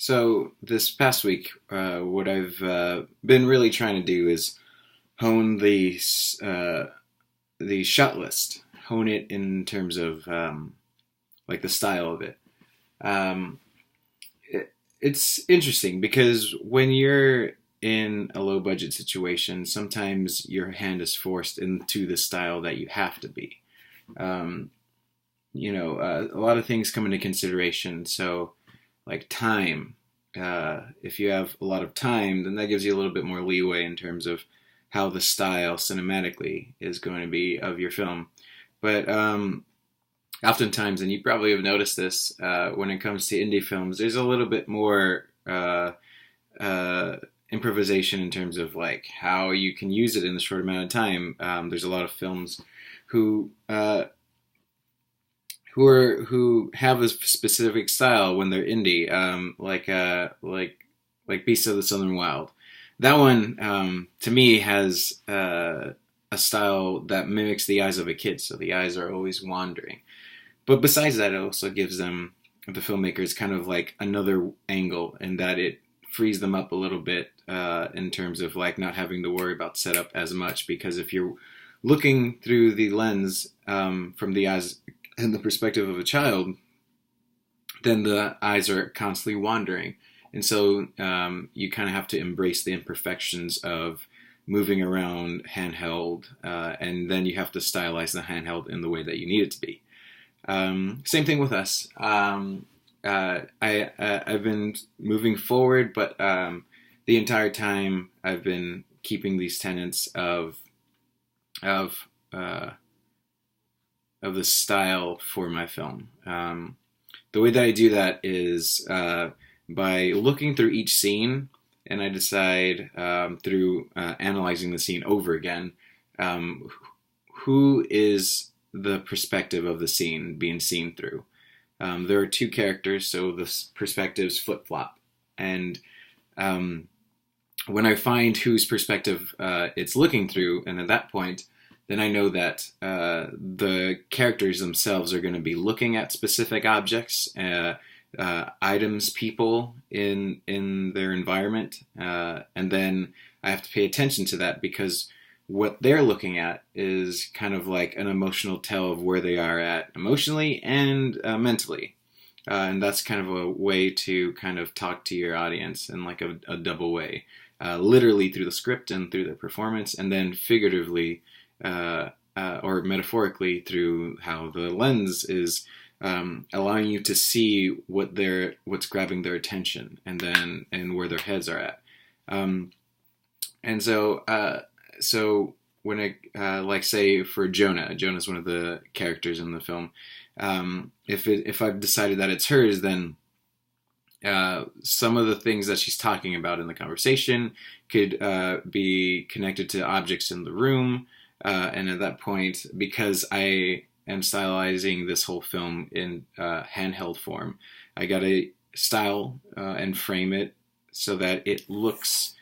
So this past week, what I've been really trying to do is hone the shot list, hone it in terms of like the style of it. Um, it's interesting because when you're in a low budget situation, sometimes your hand is forced into the style that you have to be. Um, a lot of things come into consideration. So, like time. If you have a lot of time, then that gives you a little bit more leeway in terms of how the style cinematically is going to be of your film. But oftentimes, and you probably have noticed this when it comes to indie films, there's a little bit more uh, improvisation in terms of like how you can use it in a short amount of time. There's a lot of films who who have a specific style when they're indie, like Beasts of the Southern Wild. That one, to me, has a style that mimics the eyes of a kid, so the eyes are always wandering. But besides that, it also gives them, the filmmakers, kind of like another angle in that it frees them up a little bit in terms of like not having to worry about setup as much. Because if you're looking through the lens from the eyes and the perspective of a child, then the eyes are constantly wandering. And so you kind of have to embrace the imperfections of moving around handheld, and then you have to stylize the handheld in the way that you need it to be. Same thing with us. I've been moving forward, but the entire time I've been keeping these tenets of uh, of the style for my film. The way that I do that is by looking through each scene, and I decide through analyzing the scene over again, um, who is the perspective of the scene being seen through. There are two characters, so the perspectives flip flop, and when I find whose perspective it's looking through, and at that point, then I know that the characters themselves are going to be looking at specific objects, items, people in their environment, and then I have to pay attention to that because what they're looking at is kind of like an emotional tell of where they are at emotionally and mentally. And that's kind of a way to kind of talk to your audience in like a double way, literally through the script and through the performance, and then figuratively or metaphorically through how the lens is allowing you to see what's grabbing their attention, and where their heads are at. And so when like say for Jonah's one of the characters in the film. If I've decided that it's hers, then some of the things that she's talking about in the conversation could be connected to objects in the room. And at that point, because I am stylizing this whole film in handheld form, I got to style and frame it so that it looks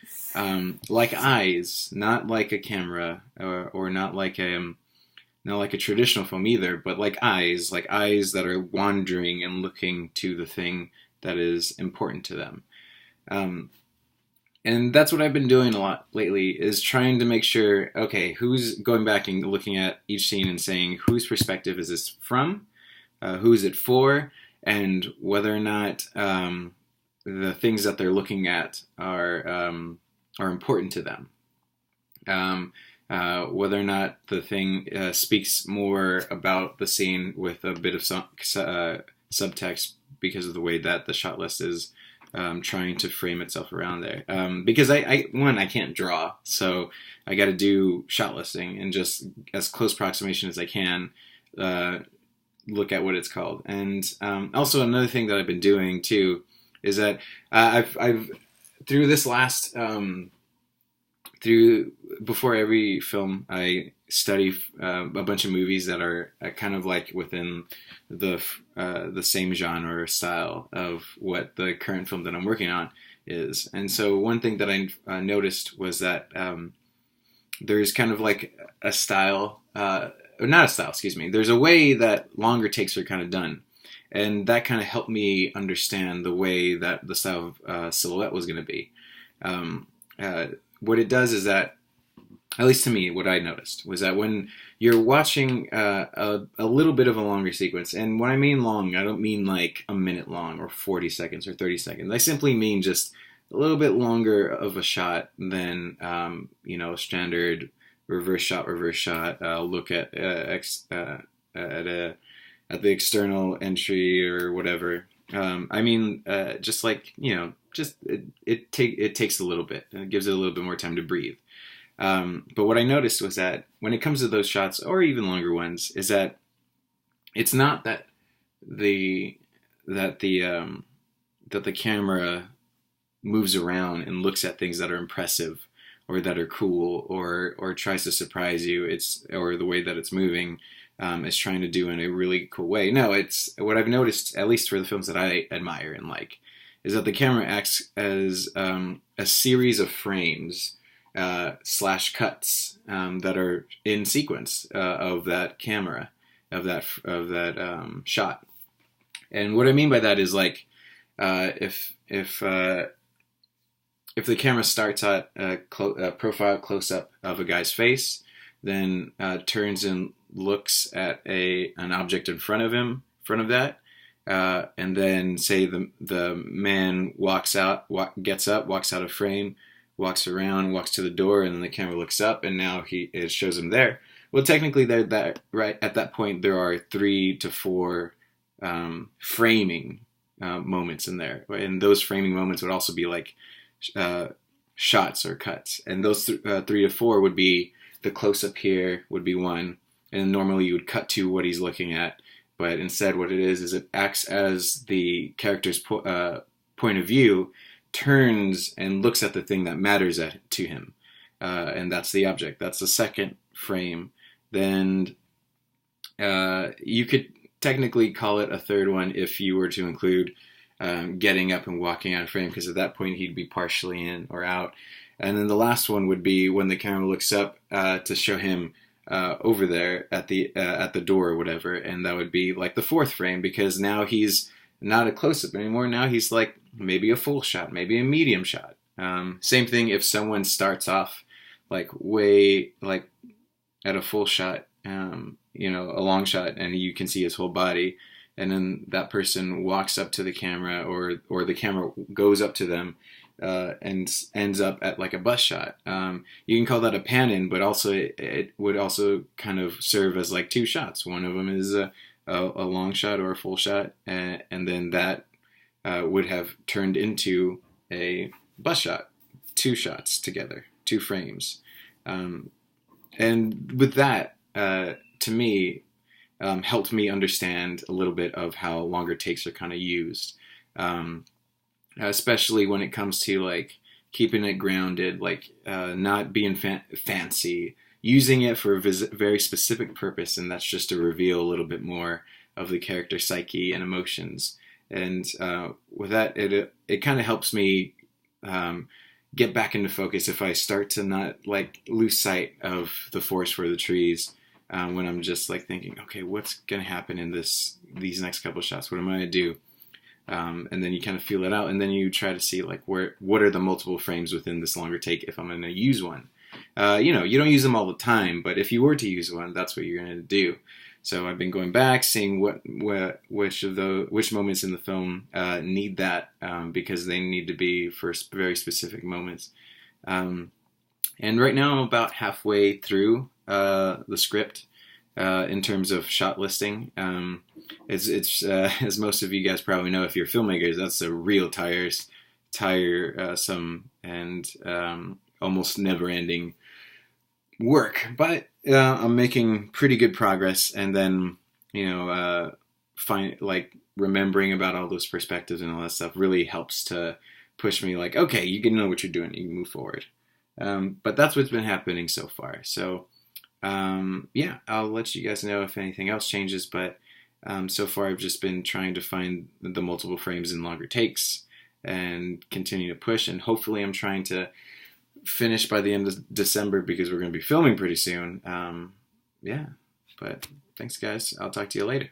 like eyes, not like a camera, or not like a traditional film either, but like eyes that are wandering and looking to the thing that is important to them. And that's what I've been doing a lot lately, is trying to make sure, okay, who's going back and looking at each scene and saying, whose perspective is this from? Who is it for? And whether or not the things that they're looking at are important to them. Whether or not the thing speaks more about the scene with a bit of subtext because of the way that the shot list is trying to frame itself around there. Because I can't draw, so I got to do shot listing and just as close approximation as I can look at what it's called. And also another thing that I've been doing too is that I've through this last through before every film, I study a bunch of movies that are kind of like within the same genre or style of what the current film that I'm working on is. And so one thing that I noticed was that there's kind of like a style, or not a style, excuse me. There's a way that longer takes are kind of done. and that kind of helped me understand the way that the style of silhouette was going to be. Um, what it does is that, at least to me, what I noticed was that when you're watching a little bit of a longer sequence, and when I mean long, I don't mean like a minute long or 40 seconds or 30 seconds. I simply mean just a little bit longer of a shot than a standard reverse shot, look at at the external entry or whatever. Just like it takes a little bit, and it gives it a little bit more time to breathe. But what I noticed was that when it comes to those shots, or even longer ones, is that it's not that the camera moves around and looks at things that are impressive or that are cool or tries to surprise you. Or the way that it's moving is trying to do in a really cool way. No, it's what I've noticed, at least for the films that I admire and like, is that the camera acts as a series of frames / cuts that are in sequence of that camera, of that shot. And what I mean by that is like if the camera starts at a profile close up of a guy's face, then turns and looks at an object in front of that, and then say the man gets up, walks out of frame, walks around, walks to the door, and then the camera looks up, and now it shows him there. Well, technically, right at that point, there are 3 to 4 framing moments in there, and those framing moments would also be like shots or cuts, and those 3 to 4 would be the close up here would be one, and normally you would cut to what he's looking at, but instead, what it is it acts as the character's point of view turns and looks at the thing that matters to him, and that's the object. That's the second frame. Then you could technically call it a third one if you were to include getting up and walking out of frame, because at that point he'd be partially in or out. And then the last one would be when the camera looks up to show him over there at the door or whatever, and that would be like the 4th frame, because now he's not a close-up anymore. Now he's like maybe a full shot, maybe a medium shot. Same thing if someone starts off like way like at a full shot, a long shot, and you can see his whole body, and then that person walks up to the camera, or the camera goes up to them and ends up at like a bust shot. You can call that a pan-in, but also it would also kind of serve as like 2 shots. One of them is a long shot or a full shot, and then that would have turned into a bust shot. 2 shots together, 2 frames. And with that, to me, helped me understand a little bit of how longer takes are kind of used, especially when it comes to like keeping it grounded, like not being fancy, using it for a very specific purpose, and that's just to reveal a little bit more of the character's psyche and emotions. And with that, it kind of helps me get back into focus if I start to not like lose sight of the forest for the trees, when I'm just like thinking, okay, what's going to happen in these next couple shots? What am I going to do? And then you kind of feel it out, and then you try to see like what are the multiple frames within this longer take if I'm going to use one. You don't use them all the time, but if you were to use one, that's what you're going to do. So I've been going back, seeing which moments in the film need that, because they need to be for very specific moments. And right now I'm about halfway through the script in terms of shot listing. It's as most of you guys probably know, if you're filmmakers, that's a real tiresome and almost never-ending work, but I'm making pretty good progress, and then remembering about all those perspectives and all that stuff really helps to push me like, okay, you can know what you're doing, you can move forward. But that's what's been happening so far. So I'll let you guys know if anything else changes, but so far I've just been trying to find the multiple frames in longer takes and continue to push, and hopefully I'm trying to finish by the end of December, because we're going to be filming pretty soon. But thanks guys, I'll talk to you later.